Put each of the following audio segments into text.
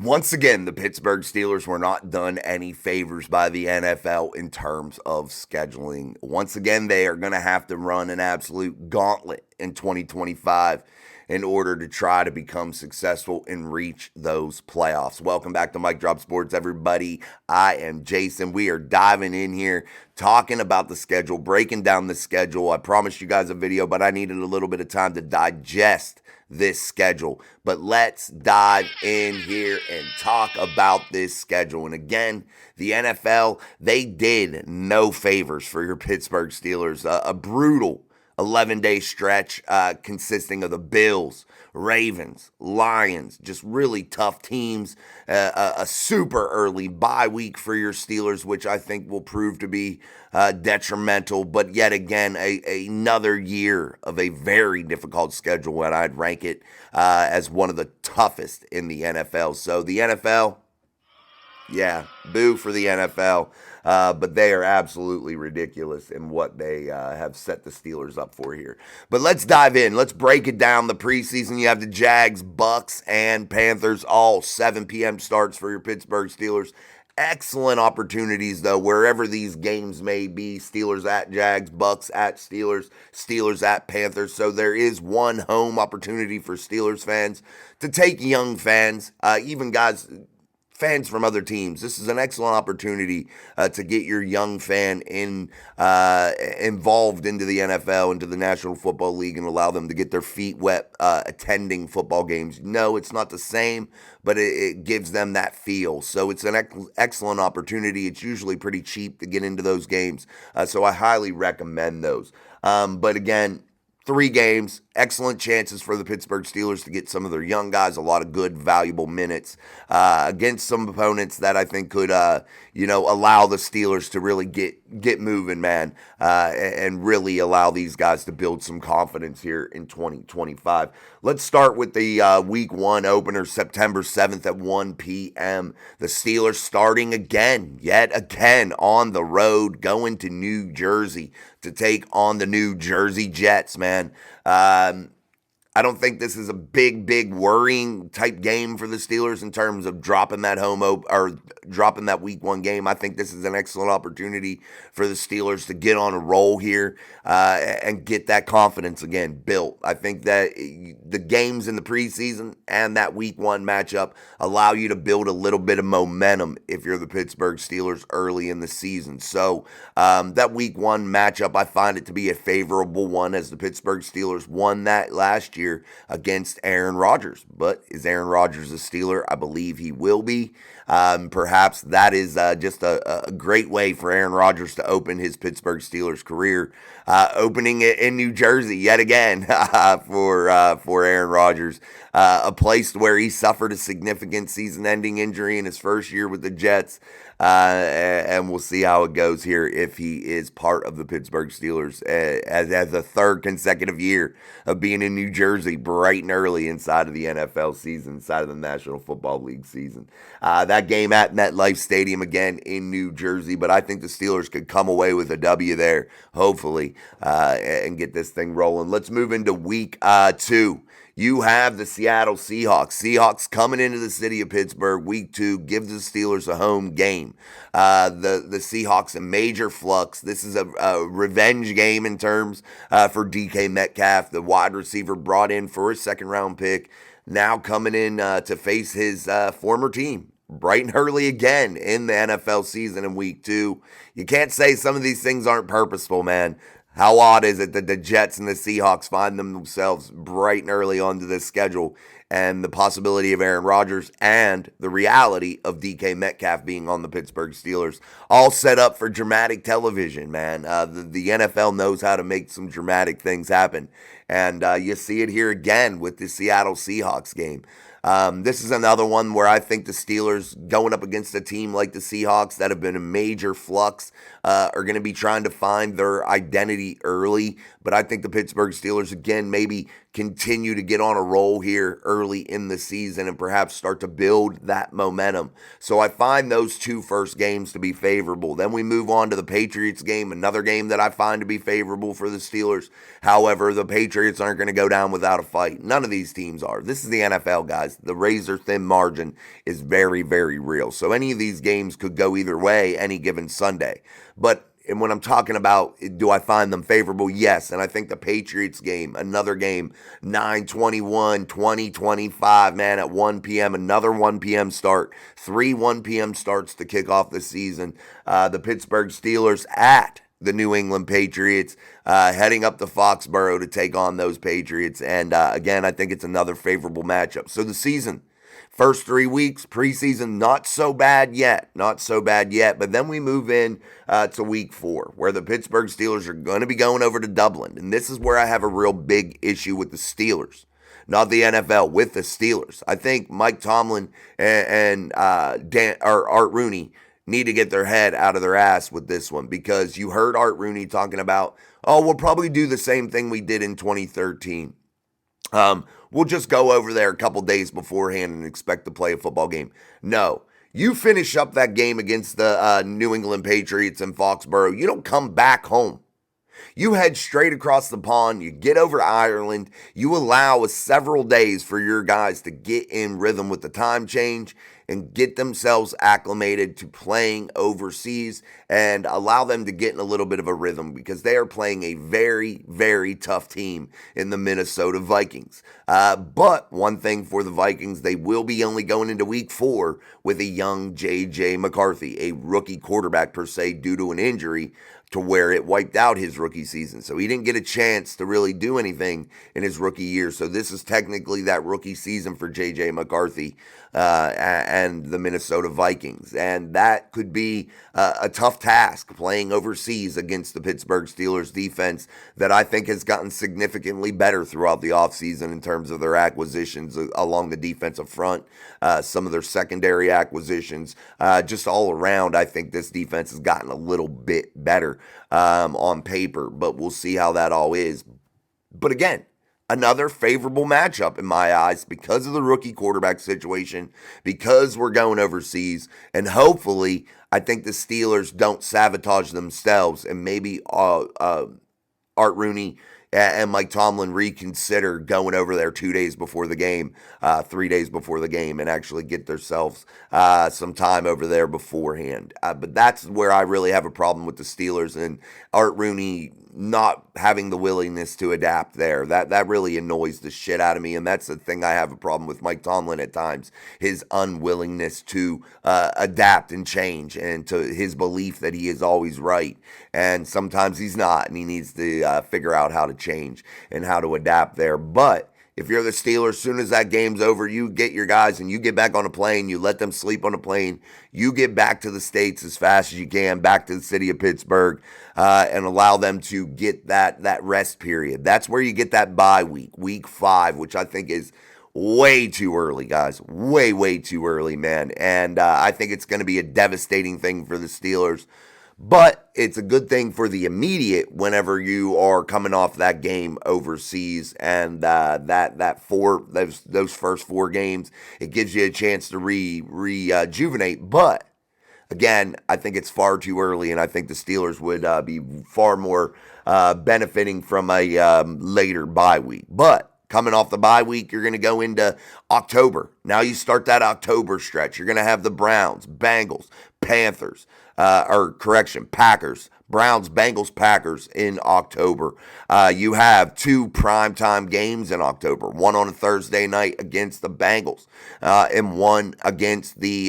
Once again, the Pittsburgh Steelers were not done any favors by the NFL in terms of scheduling. Once again, they are going to have to run an absolute gauntlet in 2025 in order to try to become successful and reach those playoffs. Welcome back to Mic Drop Sports, everybody. I am Jason. We are diving in here, talking about the schedule, breaking down the schedule. I promised you guys a video, but I needed a little bit of time to digest this schedule. But let's dive in here and talk about this schedule. And again, the NFL, they did no favors for your Pittsburgh Steelers. A brutal 11-day stretch consisting of the Bills, Ravens, Lions, just really tough teams. A super early bye week for your Steelers, which I think will prove to be detrimental. But yet again, another year of a very difficult schedule, and I'd rank it as one of the toughest in the NFL. So the NFL, yeah, boo for the NFL. But they are absolutely ridiculous in what they have set the Steelers up for here. But let's dive in. Let's break it down. The preseason, you have the Jags, Bucks, and Panthers, all 7 p.m. starts for your Pittsburgh Steelers. Excellent opportunities, though, wherever these games may be. Steelers at Jags, Bucks at Steelers, Steelers at Panthers. So there is one home opportunity for Steelers fans to take young fans, even guys, fans from other teams. This is an excellent opportunity to get your young fan involved into the NFL, into the National Football League, and allow them to get their feet wet attending football games. No, it's not the same, but it gives them that feel. So it's an excellent opportunity. It's usually pretty cheap to get into those games, so I highly recommend those. But again, 3 games, excellent chances for the Pittsburgh Steelers to get some of their young guys a lot of good, valuable minutes against some opponents that I think could, allow the Steelers to really get moving, man, and really allow these guys to build some confidence here in 2025. Let's start with the Week 1 opener, September 7th at 1 p.m. The Steelers starting yet again, on the road, going to New Jersey to take on the New Jersey Jets, man. I don't think this is a big worrying type game for the Steelers in terms of dropping that dropping that Week 1 game. I think this is an excellent opportunity for the Steelers to get on a roll here and get that confidence again built. I think that the games in the preseason and that Week 1 matchup allow you to build a little bit of momentum if you're the Pittsburgh Steelers early in the season. So that Week 1 matchup, I find it to be a favorable one, as the Pittsburgh Steelers won that last year against Aaron Rodgers. But is Aaron Rodgers a Steeler? I believe he will be. Perhaps that is just a great way for Aaron Rodgers to open his Pittsburgh Steelers career, opening it in New Jersey yet again for Aaron Rodgers, a place where he suffered a significant season-ending injury in his first year with the Jets. And we'll see how it goes here if he is part of the Pittsburgh Steelers as a third consecutive year of being in New Jersey bright and early inside of the NFL season, inside of the National Football League season. That game at MetLife Stadium again in New Jersey, but I think the Steelers could come away with a W there, hopefully, and get this thing rolling. Let's move into Week 2. You have the Seattle Seahawks. Seahawks coming into the city of Pittsburgh, Week 2, gives the Steelers a home game. The Seahawks, a major flux. This is a revenge game in terms for DK Metcalf, the wide receiver brought in for a second-round pick, now coming in to face his former team bright and early again in the NFL season in Week 2. You can't say some of these things aren't purposeful, man. How odd is it that the Jets and the Seahawks find themselves bright and early onto this schedule, and the possibility of Aaron Rodgers and the reality of DK Metcalf being on the Pittsburgh Steelers, all set up for dramatic television, man. The NFL knows how to make some dramatic things happen, and you see it here again with the Seattle Seahawks game. This is another one where I think the Steelers, going up against a team like the Seahawks that have been a major flux, are going to be trying to find their identity early. But I think the Pittsburgh Steelers, again, maybe continue to get on a roll here early in the season and perhaps start to build that momentum. So I find those two first games to be favorable. Then we move on to the Patriots game, another game that I find to be favorable for the Steelers. However, the Patriots aren't going to go down without a fight. None of these teams are. This is the NFL, guys. The razor-thin margin is very, very real. So any of these games could go either way any given Sunday. And when I'm talking about, do I find them favorable? Yes. And I think the Patriots game, another game, 9/21, 20/25, man, at 1 p.m., another 1 p.m. start. 3 1 p.m. starts to kick off the season. The Pittsburgh Steelers at the New England Patriots, heading up to Foxborough to take on those Patriots. And again, I think it's another favorable matchup. So the season, first 3 weeks, preseason, not so bad yet. But then we move in to week 4, where the Pittsburgh Steelers are going to be going over to Dublin. And this is where I have a real big issue with the Steelers. Not the NFL, with the Steelers. I think Mike Tomlin and Art Rooney need to get their head out of their ass with this one, because you heard Art Rooney talking about, we'll probably do the same thing we did in 2013. We'll just go over there a couple days beforehand and expect to play a football game. No. You finish up that game against the New England Patriots in Foxborough. You don't come back home. You head straight across the pond. You get over Ireland. You allow several days for your guys to get in rhythm with the time change and get themselves acclimated to playing overseas, and allow them to get in a little bit of a rhythm, because they are playing a very, very tough team in the Minnesota Vikings. But one thing for the Vikings, they will be only going into week 4 with a young J.J. McCarthy, a rookie quarterback per se, due to an injury to where it wiped out his rookie season. So he didn't get a chance to really do anything in his rookie year. So this is technically that rookie season for J.J. McCarthy and the Minnesota Vikings. And that could be a tough task, playing overseas against the Pittsburgh Steelers defense that I think has gotten significantly better throughout the offseason in terms of their acquisitions along the defensive front, some of their secondary acquisitions. Just all around, I think this defense has gotten a little bit better on paper, but we'll see how that all is. But again, another favorable matchup in my eyes because of the rookie quarterback situation, because we're going overseas, and hopefully I think the Steelers don't sabotage themselves, and maybe Art Rooney and Mike Tomlin reconsider going over there 2 days before the game, 3 days before the game, and actually get themselves some time over there beforehand. But that's where I really have a problem with the Steelers and Art Rooney not having the willingness to adapt there. That really annoys the shit out of me, and that's the thing I have a problem with Mike Tomlin at times, his unwillingness to adapt and change, and to his belief that he is always right. And sometimes he's not, and he needs to figure out how to change and how to adapt there. But if you're the Steelers, as soon as that game's over, you get your guys and you get back on a plane. You let them sleep on a plane. You get back to the States as fast as you can, back to the city of Pittsburgh, and allow them to get that rest period. That's where you get that bye week, week 5, which I think is way too early, guys. Way, way too early, man. And I think it's going to be a devastating thing for the Steelers. But it's a good thing for the immediate whenever you are coming off that game overseas, and those first 4 games, it gives you a chance to rejuvenate. But again, I think it's far too early, and I think the Steelers would be far more benefiting from a later bye week. But coming off the bye week, you're going to go into October. Now you start that October stretch. You're going to have the Browns, Bengals, Panthers, Packers, Browns, Bengals, Packers in October. You have 2 primetime games in October, one on a Thursday night against the Bengals, and one against the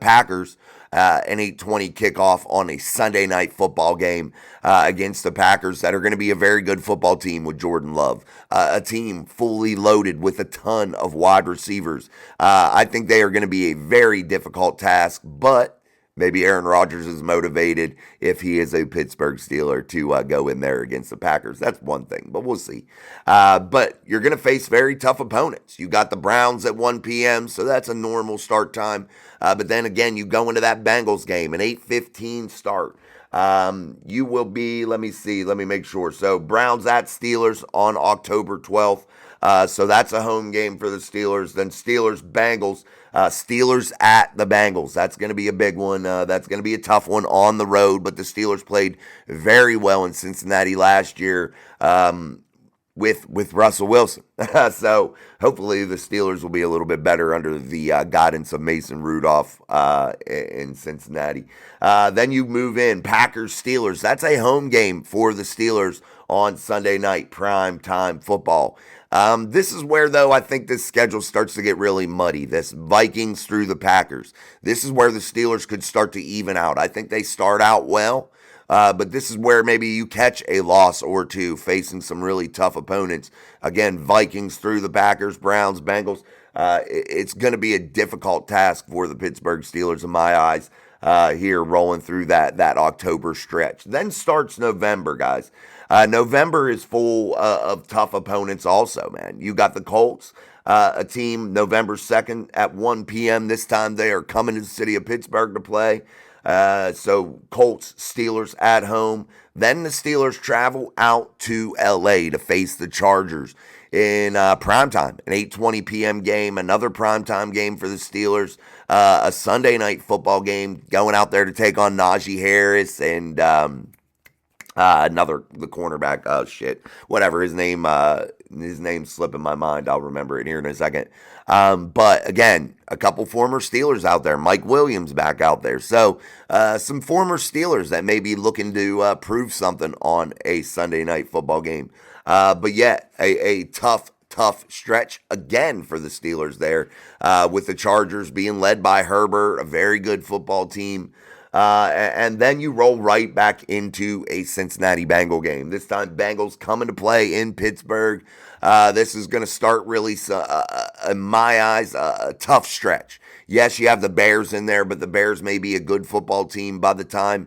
Packers, an 8:20 kickoff on a Sunday night football game against the Packers, that are going to be a very good football team with Jordan Love, a team fully loaded with a ton of wide receivers. I think they are going to be a very difficult task, but maybe Aaron Rodgers is motivated, if he is a Pittsburgh Steeler, to go in there against the Packers. That's one thing, but we'll see. But you're going to face very tough opponents. You got the Browns at 1 p.m., so that's a normal start time. But then again, you go into that Bengals game, an 8:15 start. You will be, let me see, let me make sure. So Browns at Steelers on October 12th. So that's a home game for the Steelers. Then Steelers, Bengals. Steelers at the Bengals. That's going to be a big one. That's going to be a tough one on the road, but the Steelers played very well in Cincinnati last year. With Russell Wilson. So hopefully the Steelers will be a little bit better under the guidance of Mason Rudolph in Cincinnati. Then you move in Packers-Steelers. That's a home game for the Steelers on Sunday night, prime time football. This is where, though, I think this schedule starts to get really muddy. This Vikings through the Packers. This is where the Steelers could start to even out. I think they start out well. But this is where maybe you catch a loss or two facing some really tough opponents. Again, Vikings through the Packers, Browns, Bengals. It's going to be a difficult task for the Pittsburgh Steelers in my eyes here rolling through that October stretch. Then starts November, guys. November is full of tough opponents also, man. You got the Colts. A team November 2nd at 1 p.m. This time they are coming to the city of Pittsburgh to play. So Colts, Steelers at home. Then the Steelers travel out to LA to face the Chargers in primetime, an 8:20 p.m. game, another primetime game for the Steelers, a Sunday night football game, going out there to take on Najee Harris and the cornerback. Oh shit, whatever his name's slipping my mind. I'll remember it here in a second. But again, a couple former Steelers out there. Mike Williams back out there. So some former Steelers that may be looking to prove something on a Sunday night football game. But yet a tough stretch again for the Steelers there, with the Chargers being led by Herbert, a very good football team. And then you roll right back into a Cincinnati Bengal game. This time, Bengals coming to play in Pittsburgh. This is going to start really, in my eyes, a tough stretch. Yes, you have the Bears in there, but the Bears may be a good football team by the time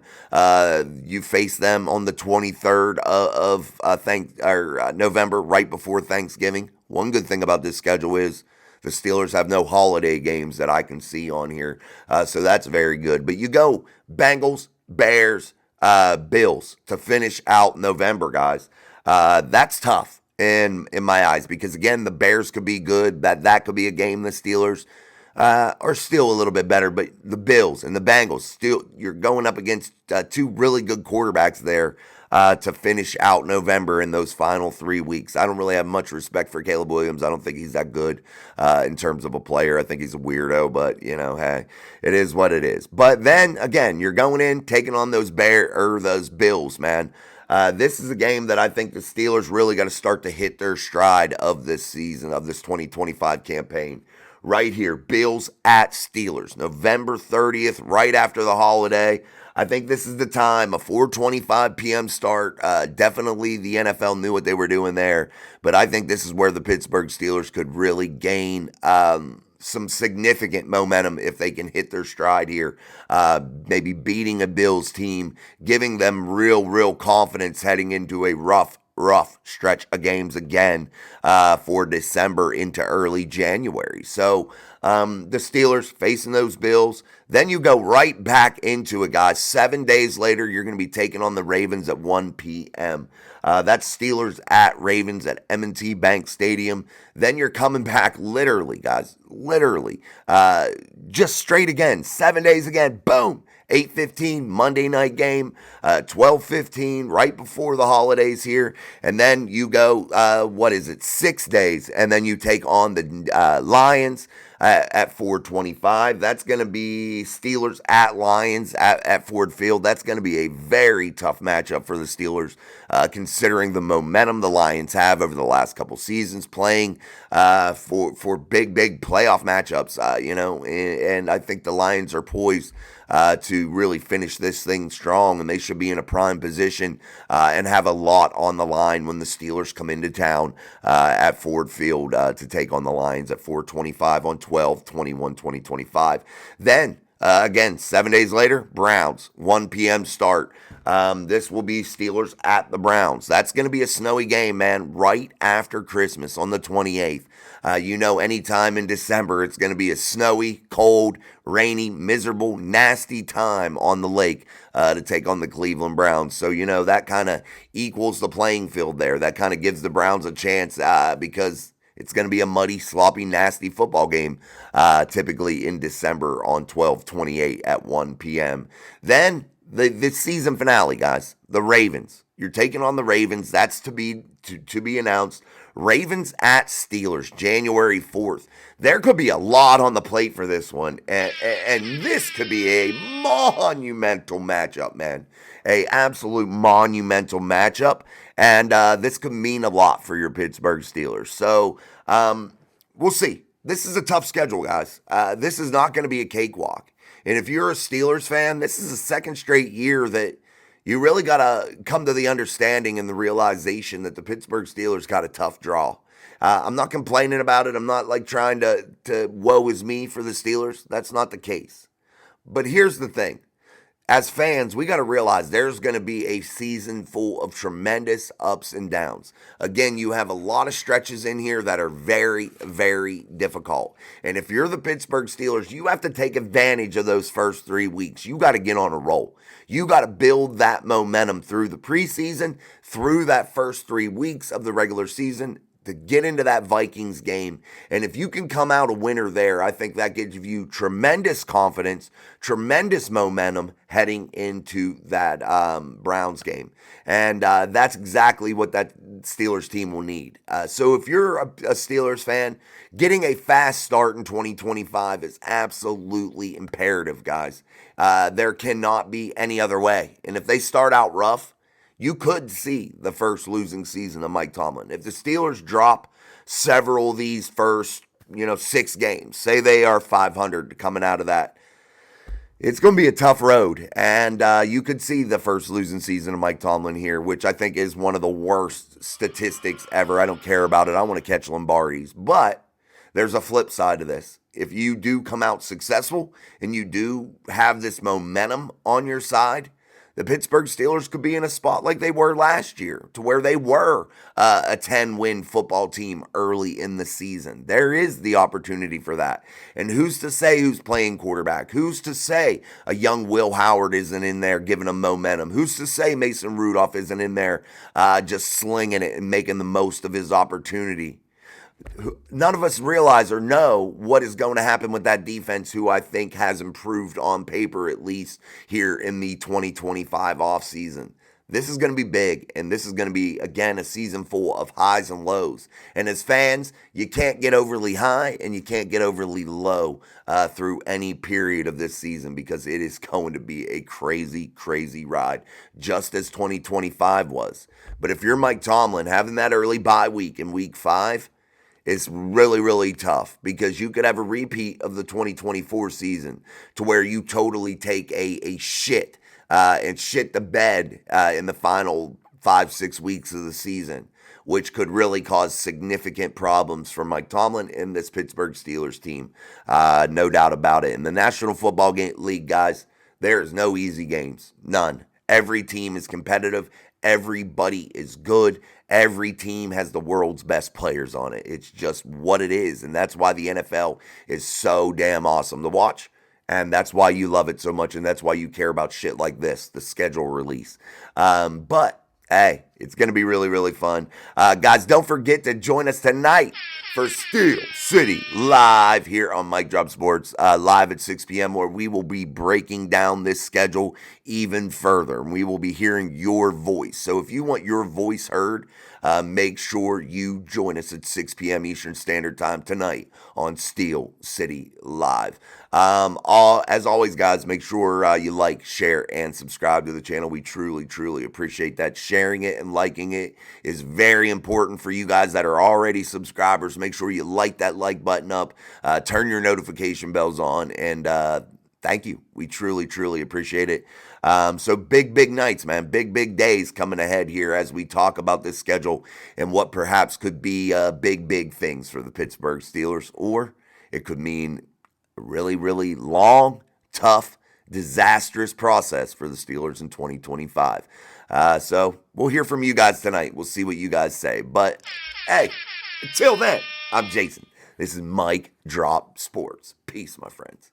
you face them on the 23rd of November, right before Thanksgiving. One good thing about this schedule is the Steelers have no holiday games that I can see on here, so that's very good. But you go Bengals, Bears, Bills to finish out November, guys. That's tough in my eyes because, again, the Bears could be good. That could be a game the Steelers are still a little bit better, but the Bills and the Bengals, still you're going up against two really good quarterbacks there. To finish out November in those final 3 weeks. I don't really have much respect for Caleb Williams. I don't think he's that good in terms of a player. I think he's a weirdo, but, hey, it is what it is. But then, again, you're going in, taking on those Bills, man. This is a game that I think the Steelers really got to start to hit their stride of this season, of this 2025 campaign. Right here, Bills at Steelers, November 30th, right after the holiday. I think this is the time, a 4:25 p.m. start. Definitely the NFL knew what they were doing there, but I think this is where the Pittsburgh Steelers could really gain some significant momentum if they can hit their stride here. Maybe beating a Bills team, giving them real confidence heading into a rough stretch of games again for December into early January. So the Steelers facing those Bills. Then you go right back into it, guys. 7 days later, you're going to be taking on the Ravens at 1 p.m. That's Steelers at Ravens at M&T Bank Stadium. Then you're coming back literally, guys, just straight again. 7 days again, boom. 8:15 Monday night game, 12:15 right before the holidays here, and then you go 6 days, and then you take on the Lions at 4:25. That's going to be Steelers at Lions at Ford Field. That's going to be a very tough matchup for the Steelers, considering the momentum the Lions have over the last couple seasons, playing for big playoff matchups. And I think the Lions are poised to really finish this thing strong, and they should be in a prime position and have a lot on the line when the Steelers come into town at Ford Field to take on the Lions at 4:25 on 12/21/2025. Then Again, 7 days later, Browns, 1 p.m. start. This will be Steelers at the Browns. That's going to be a snowy game, man, right after Christmas on the 28th. Anytime in December, it's going to be a snowy, cold, rainy, miserable, nasty time on the lake to take on the Cleveland Browns. So, that kind of equals the playing field there. That kind of gives the Browns a chance because it's going to be a muddy, sloppy, nasty football game, typically in December on 12/28 at 1 p.m. Then the season finale, guys, the Ravens. You're taking on the Ravens. That's to be announced. Ravens at Steelers, January 4th. There could be a lot on the plate for this one, and this could be a monumental matchup, man. A absolute monumental matchup, and this could mean a lot for your Pittsburgh Steelers. So we'll see. This is a tough schedule, guys. This is not going to be a cakewalk. And if you're a Steelers fan, this is the second straight year that you really got to come to the understanding and the realization that the Pittsburgh Steelers got a tough draw. I'm not complaining about it. I'm not like trying to woe is me for the Steelers. That's not the case. But here's the thing. As fans, we got to realize there's going to be a season full of tremendous ups and downs. Again, you have a lot of stretches in here that are very, very difficult. And if you're the Pittsburgh Steelers, you have to take advantage of those first 3 weeks. You got to get on a roll. You got to build that momentum through the preseason, through that first 3 weeks of the regular season, to get into that Vikings game. And if you can come out a winner there, I think that gives you tremendous confidence, tremendous momentum heading into that Browns game. And that's exactly what that Steelers team will need. So if you're a Steelers fan, getting a fast start in 2025 is absolutely imperative, guys. There cannot be any other way. And if they start out rough, you could see the first losing season of Mike Tomlin. If the Steelers drop several of these first, 6 games, say they are 500 coming out of that, it's going to be a tough road. And you could see the first losing season of Mike Tomlin here, which I think is one of the worst statistics ever. I don't care about it. I want to catch Lombardis. But there's a flip side to this. If you do come out successful and you do have this momentum on your side, the Pittsburgh Steelers could be in a spot like they were last year, to where they were a 10-win football team early in the season. There is the opportunity for that. And who's to say who's playing quarterback? Who's to say a young Will Howard isn't in there giving them momentum? Who's to say Mason Rudolph isn't in there just slinging it and making the most of his opportunity? None of us realize or know what is going to happen with that defense, who I think has improved on paper, at least here in the 2025 offseason. This is going to be big, and this is going to be, again, a season full of highs and lows. And as fans, you can't get overly high and you can't get overly low through any period of this season, because it is going to be a crazy, crazy ride, just as 2025 was. But if you're Mike Tomlin, having that early bye week in week 5, it's really, really tough, because you could have a repeat of the 2024 season to where you totally take a shit and shit the bed in the final 5-6 weeks of the season, which could really cause significant problems for Mike Tomlin and this Pittsburgh Steelers team. No doubt about it. In the National Football League, guys, there is no easy games. None. Every team is competitive. Everybody is good. Every team has the world's best players on it. It's just what it is. And that's why the NFL is so damn awesome to watch. And that's why you love it so much. And that's why you care about shit like this, the schedule release. But hey, it's going to be really, really fun. Guys, don't forget to join us tonight for Steel City Live here on Mic Drop Sports, live at 6 p.m., where we will be breaking down this schedule even further. And we will be hearing your voice. So if you want your voice heard, make sure you join us at 6 p.m. Eastern Standard Time tonight on Steel City Live. As always, guys, make sure you like, share, and subscribe to the channel. We truly, truly appreciate that. Sharing it and liking it is very important for you guys that are already subscribers. Make sure you light that like button up, turn your notification bells on, and thank you. We truly, truly appreciate it. So big nights, man. Big days coming ahead here as we talk about this schedule and what perhaps could be big things for the Pittsburgh Steelers, or it could mean a really, really long, tough, disastrous process for the Steelers in 2025. So we'll hear from you guys tonight. We'll see what you guys say. But hey, until then, I'm Jason. This is Mike Drop Sports. Peace, my friends.